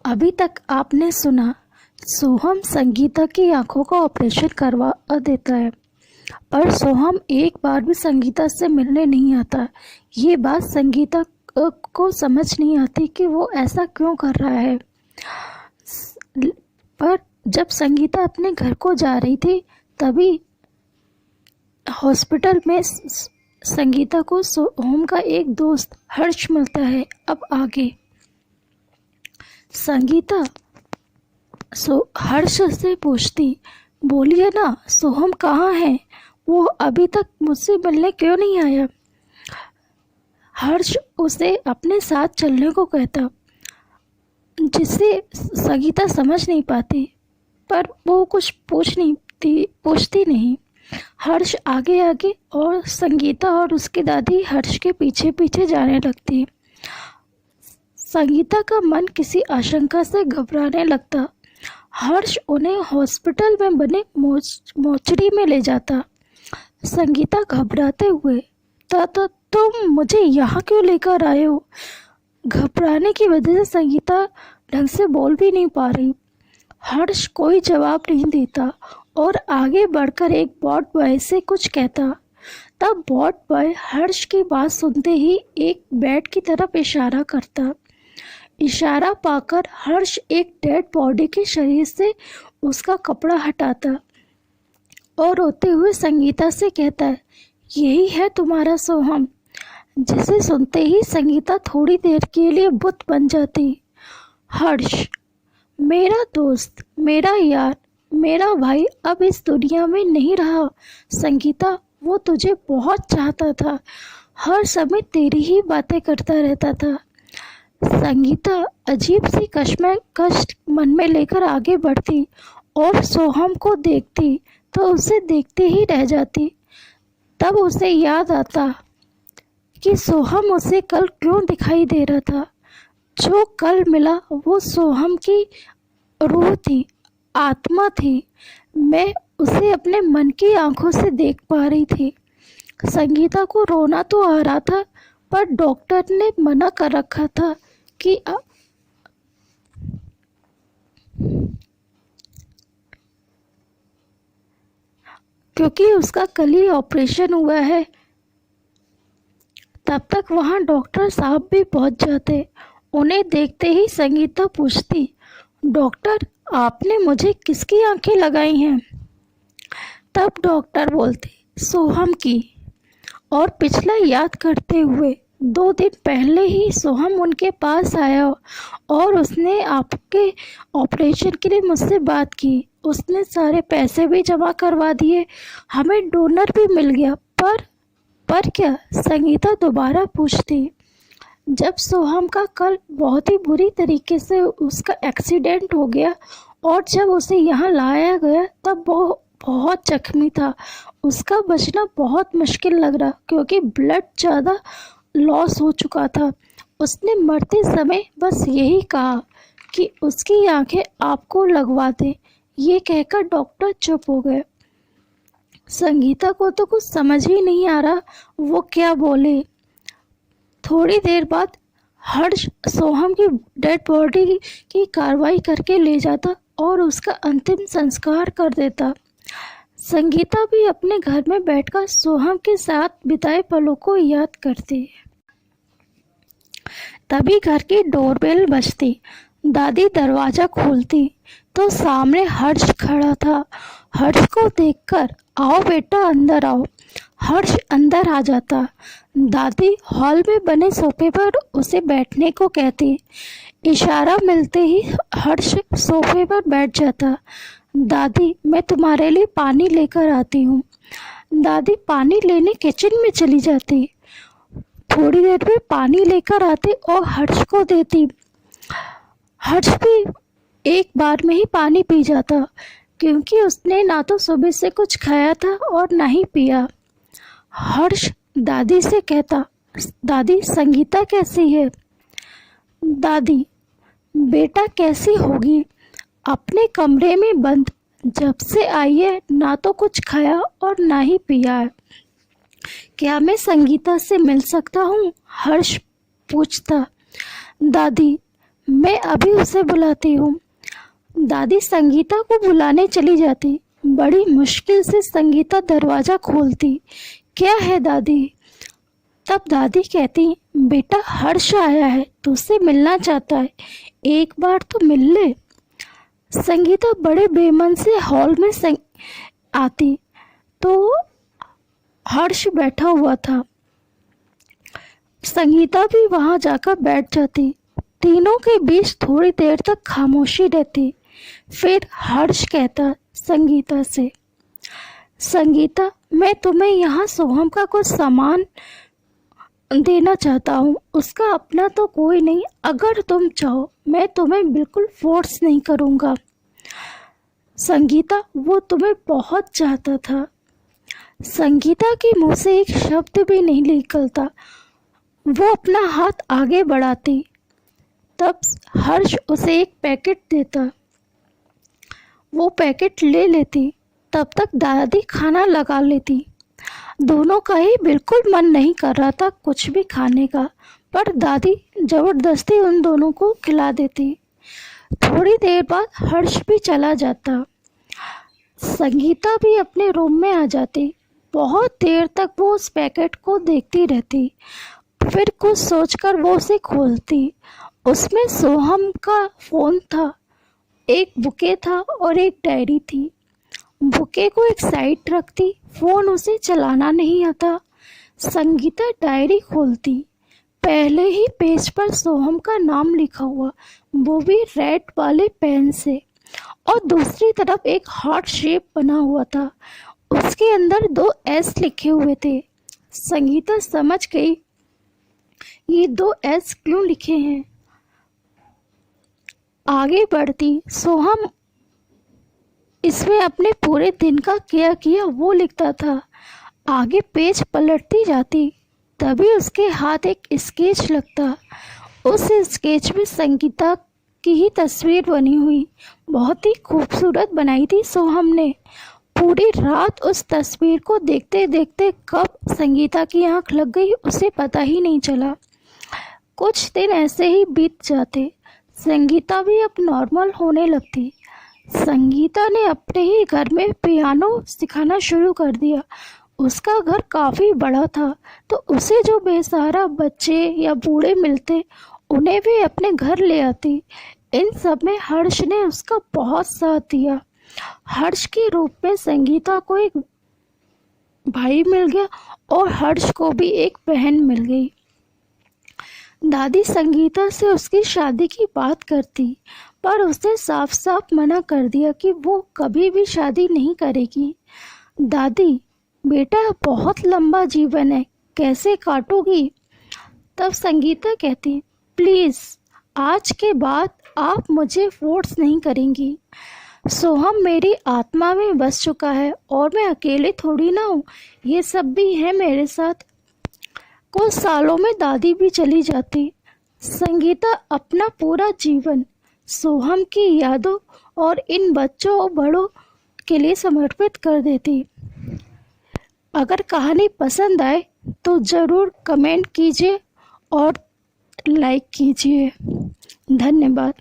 अभी तक आपने सुना, सोहम संगीता की आंखों का ऑपरेशन करवा देता है, पर सोहम एक बार भी संगीता से मिलने नहीं आता। ये बात संगीता को समझ नहीं आती कि वो ऐसा क्यों कर रहा है। पर जब संगीता अपने घर को जा रही थी, तभी हॉस्पिटल में संगीता को सोहम का एक दोस्त हर्ष मिलता है। अब आगे संगीता हर्ष से पूछती, बोलिए ना, सोहम कहाँ है? वो अभी तक मुझसे मिलने क्यों नहीं आया? हर्ष उसे अपने साथ चलने को कहता, जिसे संगीता समझ नहीं पाती, पर वो कुछ पूछती नहीं। हर्ष आगे आगे और संगीता और उसकी दादी हर्ष के पीछे पीछे जाने लगती। संगीता का मन किसी आशंका से घबराने लगता। हर्ष उन्हें हॉस्पिटल में बने मोचरी में ले जाता। संगीता घबराते हुए, तुम मुझे यहाँ क्यों लेकर आए हो? घबराने की वजह से संगीता ढंग से बोल भी नहीं पा रही। हर्ष कोई जवाब नहीं देता और आगे बढ़कर एक वार्ड बॉय से कुछ कहता। तब वार्ड बॉय हर्ष की बात सुनते ही एक बेड की तरफ इशारा करता। इशारा पाकर हर्ष एक डेड बॉडी के शरीर से उसका कपड़ा हटाता और रोते हुए संगीता से कहता है, यही है तुम्हारा सोहम। जिसे सुनते ही संगीता थोड़ी देर के लिए बुत बन जाती। हर्ष, मेरा दोस्त, मेरा यार, मेरा भाई अब इस दुनिया में नहीं रहा। संगीता, वो तुझे बहुत चाहता था, हर समय तेरी ही बातें करता रहता था। संगीता अजीब सी कष्ट मन में लेकर आगे बढ़ती और सोहम को देखती तो उसे देखते ही रह जाती। तब उसे याद आता कि सोहम उसे कल क्यों दिखाई दे रहा था। जो कल मिला वो सोहम की रूह थी, आत्मा थी। मैं उसे अपने मन की आंखों से देख पा रही थी। संगीता को रोना तो आ रहा था, पर डॉक्टर ने मना कर रखा था कि क्योंकि उसका कल ही ऑपरेशन हुआ है। तब तक वहाँ डॉक्टर साहब भी पहुँच जाते। उन्हें देखते ही संगीता पूछती, डॉक्टर, आपने मुझे किसकी आंखें लगाई हैं? तब डॉक्टर बोलते, सोहम की। और पिछला याद करते हुए, 2 दिन पहले ही सोहम उनके पास आया और उसने आपके ऑपरेशन के लिए मुझसे बात की। उसने सारे पैसे भी जमा करवा दिए, हमें डोनर भी मिल गया। पर क्या? संगीता दोबारा पूछती। जब सोहम का कल बहुत ही बुरी तरीके से उसका एक्सीडेंट हो गया और जब उसे यहाँ लाया गया तब वो बहुत जख्मी था। उसका बचना बहुत मुश्किल लग रहा, क्योंकि ब्लड ज़्यादा लॉस हो चुका था। उसने मरते समय बस यही कहा कि उसकी आंखें आपको लगवा दें। ये कहकर डॉक्टर चुप हो गए। संगीता को तो कुछ समझ ही नहीं आ रहा वो क्या बोले। थोड़ी देर बाद हर्ष सोहम की डेड बॉडी की कार्रवाई करके ले जाता और उसका अंतिम संस्कार कर देता। संगीता भी अपने घर में बैठकर सोहम के साथ बिताए पलों को याद करती। तभी घर की डोरबेल बजती। दादी दरवाज़ा खोलती तो सामने हर्ष खड़ा था। हर्ष को देखकर, आओ बेटा अंदर आओ। हर्ष अंदर आ जाता। दादी हॉल में बने सोफे पर उसे बैठने को कहती। इशारा मिलते ही हर्ष सोफे पर बैठ जाता। दादी, मैं तुम्हारे लिए पानी लेकर आती हूँ। दादी पानी लेने किचन में चली जाती। थोड़ी देर में पानी लेकर आती और हर्ष को देती। हर्ष भी एक बार में ही पानी पी जाता, क्योंकि उसने ना तो सुबह से कुछ खाया था और ना ही पिया। हर्ष दादी से कहता, दादी, संगीता कैसी है? दादी, बेटा कैसी होगी, अपने कमरे में बंद। जब से आई है ना तो कुछ खाया और ना ही पिया है। क्या मैं संगीता से मिल सकता हूँ? हर्ष पूछता। दादी, मैं अभी उसे बुलाती हूँ। दादी संगीता को बुलाने चली जाती। बड़ी मुश्किल से संगीता दरवाज़ा खोलती। क्या है दादी? तब दादी कहती, बेटा हर्ष आया है, तुझसे मिलना चाहता है, एक बार तो मिल ले। संगीता बड़े बेमन से हॉल में आती तो हर्ष बैठा हुआ था। संगीता भी वहां जाकर बैठ जाती। तीनों के बीच थोड़ी देर तक खामोशी रहती। फिर हर्ष कहता संगीता से, संगीता मैं तुम्हें यहाँ सोहम का कुछ सामान देना चाहता हूँ। उसका अपना तो कोई नहीं, अगर तुम चाहो मैं तुम्हें बिल्कुल फोर्स नहीं करूँगा। संगीता वो तुम्हें बहुत चाहता था। संगीता के मुंह से एक शब्द भी नहीं निकलता। वो अपना हाथ आगे बढ़ाती। तब हर्ष उसे एक पैकेट देता। वो पैकेट ले लेती। तब तक दादी खाना लगा लेती। दोनों का ही बिल्कुल मन नहीं कर रहा था कुछ भी खाने का, पर दादी जबरदस्ती उन दोनों को खिला देती। थोड़ी देर बाद हर्ष भी चला जाता। संगीता भी अपने रूम में आ जाती। बहुत देर तक वो उस पैकेट को देखती रहती। फिर कुछ सोचकर वो उसे खोलती। उसमें सोहम का फ़ोन था, एक बुके था और एक डायरी थी। बुके को एक साइड रखती। फ़ोन उसे चलाना नहीं आता। संगीता डायरी खोलती। पहले ही पेज पर सोहम का नाम लिखा हुआ, वो भी रेड वाले पेन से, और दूसरी तरफ एक हार्ट शेप बना हुआ था। उसके अंदर 2 एस लिखे हुए थे। संगीता समझ गई ये 2 एस क्यों लिखे हैं। आगे बढ़ती। सोहम इसमें अपने पूरे दिन का क्या किया वो लिखता था। आगे पेज पलटती जाती, तभी उसके हाथ एक स्केच लगता। उस स्केच में संगीता की ही तस्वीर बनी हुई। बहुत ही खूबसूरत बनाई थी सोहम ने। पूरी रात उस तस्वीर को देखते देखते कब संगीता की आंख लग गई उसे पता ही नहीं चला। कुछ दिन ऐसे ही बीत जाते। संगीता भी अब नॉर्मल होने लगती। संगीता ने अपने ही घर में पियानो सिखाना शुरू कर दिया। उसका घर काफ़ी बड़ा था, तो उसे जो बेसहारा बच्चे या बूढ़े मिलते उन्हें भी अपने घर ले आती। इन सब में हर्ष ने उसका बहुत साथ दिया। हर्ष के रूप में संगीता को एक भाई मिल गया और हर्ष को भी एक बहन मिल गई। दादी संगीता से उसकी शादी की बात करती, पर उसने साफ साफ मना कर दिया कि वो कभी भी शादी नहीं करेगी। दादी, बेटा बहुत लंबा जीवन है, कैसे काटोगी? तब संगीता कहती, प्लीज़ आज के बाद आप मुझे फोर्स नहीं करेंगी। सोहम मेरी आत्मा में बस चुका है और मैं अकेले थोड़ी ना हूँ, ये सब भी है मेरे साथ। कुछ सालों में दादी भी चली जाती। संगीता अपना पूरा जीवन सोहम की यादों और इन बच्चों और बड़ों के लिए समर्पित कर देती। अगर कहानी पसंद आए तो ज़रूर कमेंट कीजिए और लाइक कीजिए। धन्यवाद।